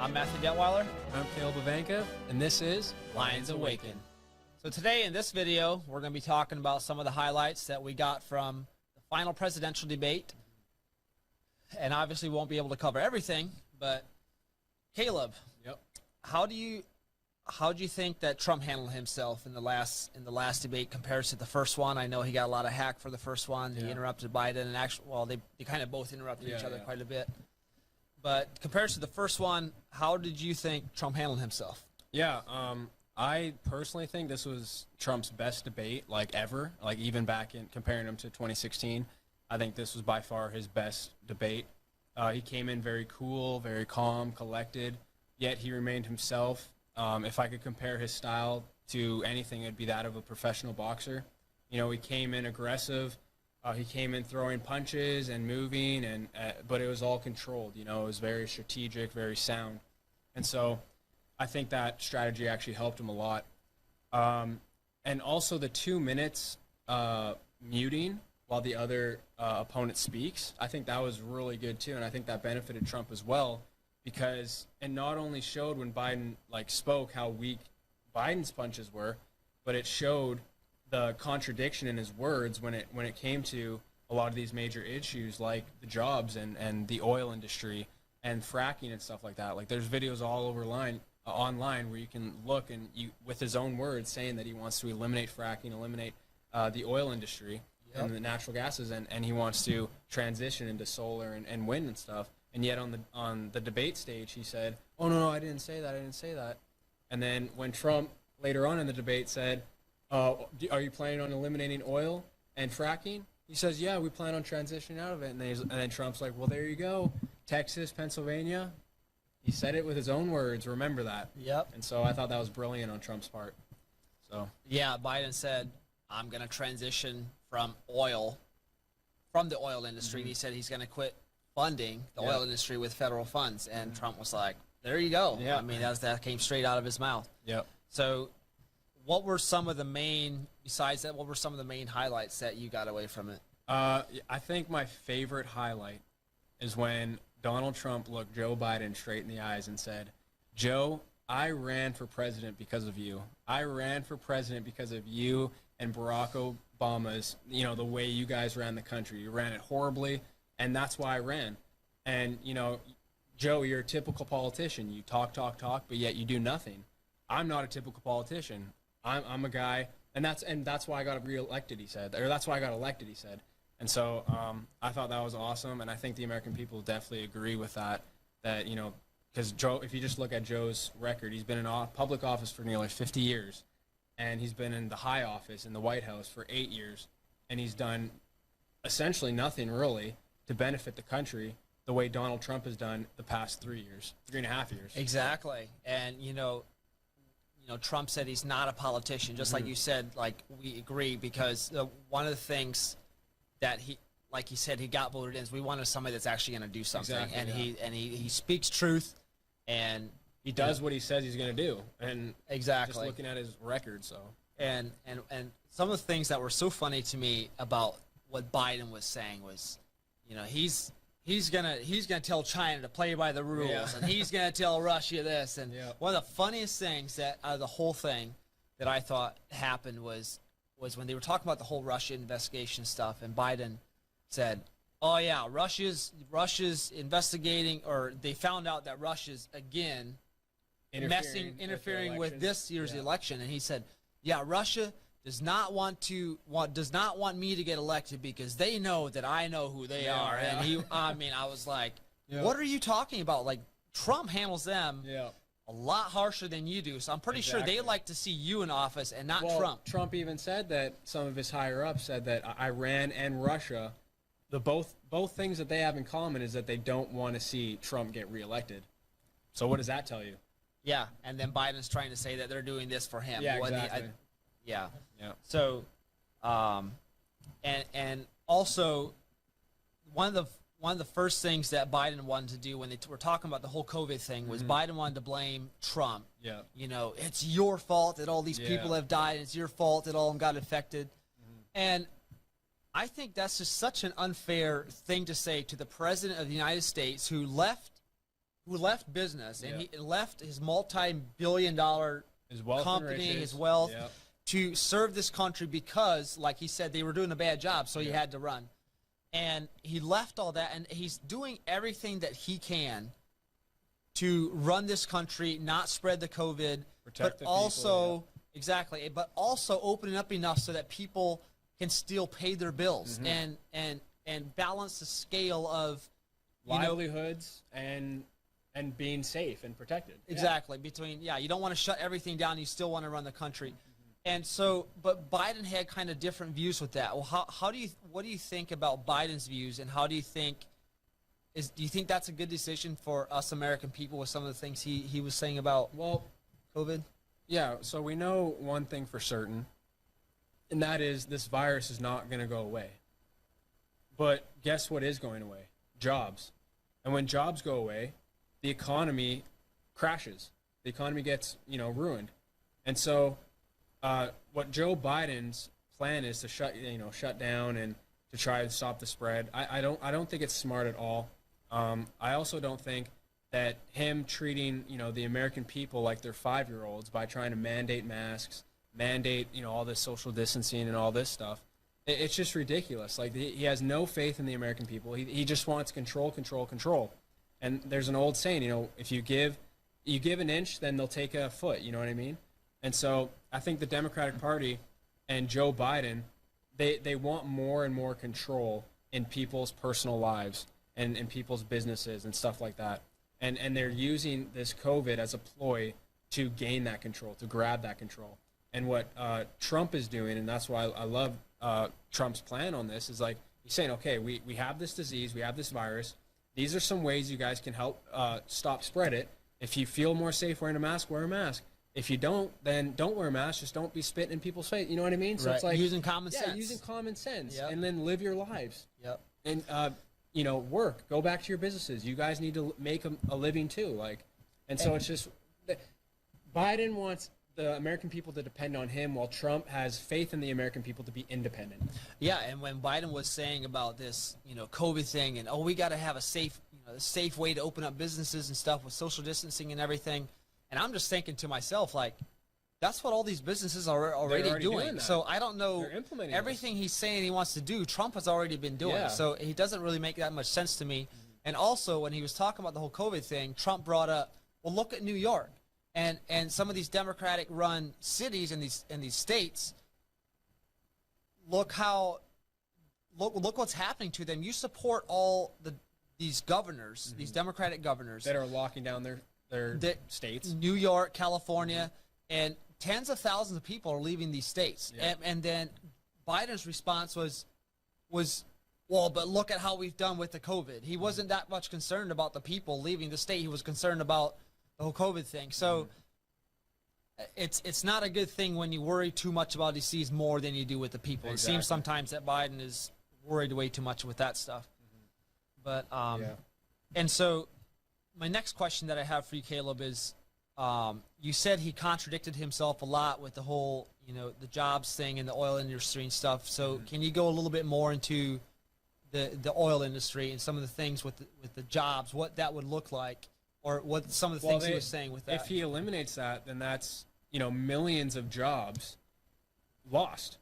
I'm Matthew Detweiler. I'm Caleb Bavanka, and this is Lions Awaken. So today in this video, we're going to be talking about some of the highlights that we got from the final presidential debate. And obviously we won't be able to cover everything, but Caleb, Yep. how do you think that Trump handled himself in the last debate compared to the first one? I know he got a lot of hack for the first one. He interrupted Biden, and actually, well, they kind of both interrupted each other quite a bit. But compared to the first one, how did you think Trump handled himself? Yeah, I personally think this was Trump's best debate, like ever. Like even back in comparing him to 2016, I think this was by far his best debate. He came in very cool, very calm, collected, yet he remained himself. If I could compare his style to anything, it'd be that of a professional boxer. You know, he came in aggressive. He came in throwing punches and moving, but it was all controlled. You know, it was very strategic, very sound. And so I think that strategy actually helped him a lot. And also the 2 minutes muting while the other opponent speaks, I think that was really good too, and I think that benefited Trump as well, because it not only showed when Biden spoke how weak Biden's punches were, but it showed the contradiction in his words when it came to a lot of these major issues like the jobs and the oil industry and fracking and stuff like that. Like there's videos all over online where you can look and with his own words saying that he wants to eliminate fracking, eliminate the oil industry and the natural gases, and he wants to transition into solar and wind and stuff. And yet on the debate stage he said, "Oh no, I didn't say that. I didn't say that." And then when Trump later on in the debate said, "Are you planning on eliminating oil and fracking?" He says, "Yeah, we plan on transitioning out of it." And then Trump's like, "Well, there you go. Texas, Pennsylvania." He said it with his own words. Remember that. Yep. And so I thought that was brilliant on Trump's part. So yeah, Biden said, "I'm going to transition from the oil industry." Mm-hmm. He said he's going to quit funding the oil industry with federal funds. And Trump was like, "There you go." Yeah. I mean, that came straight out of his mouth. Yep. So what were some of the main highlights that you got away from it? I think my favorite highlight is when Donald Trump looked Joe Biden straight in the eyes and said, "Joe, I ran for president because of you. I ran for president because of you and Barack Obama's, the way you guys ran the country. You ran it horribly, and that's why I ran. And, Joe, you're a typical politician. You talk, but yet you do nothing. I'm not a typical politician. I'm a guy, and that's why I got reelected," he said, or that's why I got elected, he said. And so I thought that was awesome, and I think the American people definitely agree with that, because Joe, if you just look at Joe's record, he's been in public office for nearly 50 years, and he's been in the high office in the White House for 8 years, and he's done essentially nothing really to benefit the country the way Donald Trump has done the past 3.5 years. Exactly. And, Trump said he's not a politician, just like you said, we agree, because one of the things that he said he got voted in is we wanted somebody that's actually going to do something. Exactly, and he speaks truth, and he does what he says he's going to do. And exactly. Just looking at his record, so. And some of the things that were so funny to me about what Biden was saying was, he's gonna tell China to play by the rules, and he's gonna tell Russia this. And one of the funniest things that out of the whole thing that I thought happened was when they were talking about the whole Russia investigation stuff, and Biden said, "Oh yeah, Russia's investigating, or they found out that Russia's again interfering with this year's election." And he said, "Yeah, Russia does not want me to get elected because they know that I know who they are." And I was like, what are you talking about? Like, Trump handles them a lot harsher than you do. So I'm pretty sure they like to see you in office and not Trump. Trump even said that some of his higher ups said that Iran and Russia, both things that they have in common is that they don't want to see Trump get reelected. So what does that tell you? Yeah, and then Biden's trying to say that they're doing this for him. Yeah, exactly. Yeah. So, and also one of the first things that Biden wanted to do when they were talking about the whole COVID thing was Biden wanted to blame Trump. Yeah. It's your fault that all these people have died, and it's your fault that all of them got infected. And I think that's just such an unfair thing to say to the president of the United States who who left business and Yeah. he left his multi-billion-dollar His wealth and company, riches. his wealth, Yep. to serve this country because, like he said, they were doing a bad job, so he Yeah. had to run. And he left all that, and he's doing everything that he can to run this country, not spread the COVID, Protect the but also people, exactly, but also opening up enough so that people can still pay their bills Mm-hmm. and balance the scale of you know, livelihoods and being safe and protected. Yeah. exactly between you don't want to shut everything down, you still want to run the country. And so, but Biden had kind of different views with that. Well, what do you think about Biden's views, and how do you think do you think that's a good decision for us American people with some of the things he was saying about Well, COVID? yeah, so we know one thing for certain, and that is this virus is not going to go away. But guess what is going away? Jobs. And when jobs go away, the economy crashes. The economy gets, ruined. And so what Joe Biden's plan is to shut down and to try to stop the spread. I don't think it's smart at all. I also don't think that him treating the American people like they're 5-year-olds by trying to mandate masks, mandate all this social distancing and all this stuff. It's just ridiculous. Like he has no faith in the American people. He just wants control, control, control. And there's an old saying, if you give an inch, then they'll take a foot. You know what I mean? And so I think the Democratic Party and Joe Biden, they want more and more control in people's personal lives and in people's businesses and stuff like that. And they're using this COVID as a ploy to gain that control, to grab that control. And what Trump is doing, and that's why I love Trump's plan on this, is like he's saying, okay, we have this disease, we have this virus. These are some ways you guys can help stop spread it. If you feel more safe wearing a mask, wear a mask. If you don't, then don't wear a mask. Just don't be spitting in people's face. You know what I mean? So Right. it's like Using common sense. using common sense, Yep. and then live your lives. Yep. And work. Go back to your businesses. You guys need to make a living too. And so it's just Biden wants the American people to depend on him, while Trump has faith in the American people to be independent. Yeah, and when Biden was saying about this, COVID thing, and we got to have a safe way to open up businesses and stuff with social distancing and everything, and I'm just thinking to myself, like, that's what all these businesses are already doing. that. So I don't know, They're implementing everything he's saying he wants to do, Trump has already been doing. Yeah. So he doesn't really make that much sense to me. And also, when he was talking about the whole COVID thing, Trump brought up, well, look at New York and some of these Democratic-run cities in these states. Look what's happening to them. You support all these governors, these Democratic governors That are locking down their states. New York, California, and tens of thousands of people are leaving these states. Yeah. And then Biden's response was, well, but look at how we've done with the COVID. He wasn't that much concerned about the people leaving the state. He was concerned about the whole COVID thing. So it's not a good thing when you worry too much about disease more than you do with the people. It Exactly. seems sometimes that Biden is worried way too much with that stuff. But and so my next question that I have for you, Caleb, is you said he contradicted himself a lot with the whole, the jobs thing and the oil industry and stuff. So can you go a little bit more into the oil industry and some of the things with the jobs, what that would look like, or what some of the things he was saying with that? If he eliminates that, then that's millions of jobs lost,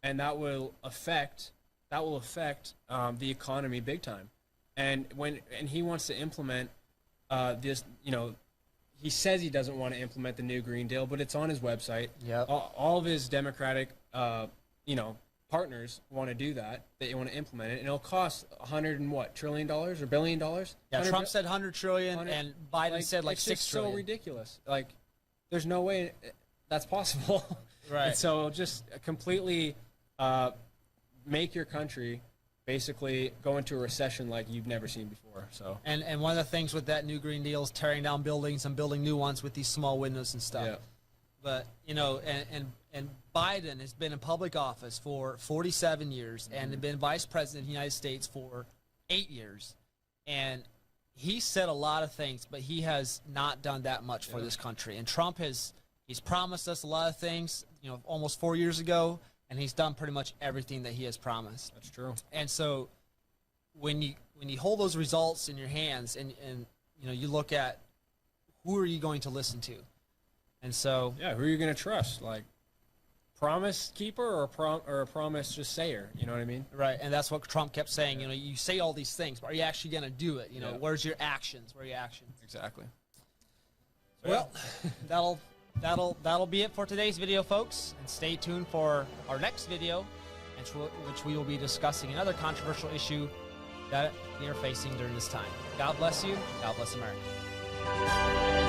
and that will affect the economy big time. And he wants to implement this, he says he doesn't want to implement the new Green Deal, but it's on his website. Yep. All of his Democratic, partners want to do that. They want to implement it, and it'll cost $100 trillion or $1 billion. Yeah, Trump said 100 trillion, and Biden said like it's 6 just trillion. so ridiculous. Like, there's no way that's possible. Right. And so it'll just completely make your country basically go into a recession like you've never seen before. So. And one of the things with that new Green Deal is tearing down buildings and building new ones with these small windows and stuff. Yeah. But and Biden has been in public office for 47 years and been vice president of the United States for 8 years, and he said a lot of things, but he has not done that much for this country. And Trump he's promised us a lot of things, almost 4 years ago, and he's done pretty much everything that he has promised. That's true. And so when you hold those results in your hands and you look at who are you going to listen to, and so Yeah, who are you going to trust? Like, promise keeper or a promise just sayer? You know what I mean? right, and that's what Trump kept saying. You say all these things, but are you actually going to do it? Yeah. Where's your actions? Where are your actions? Exactly. So, Well, that'll be it for today's video, folks. And stay tuned for our next video, which we will be discussing another controversial issue that we are facing during this time. God bless you. God bless America.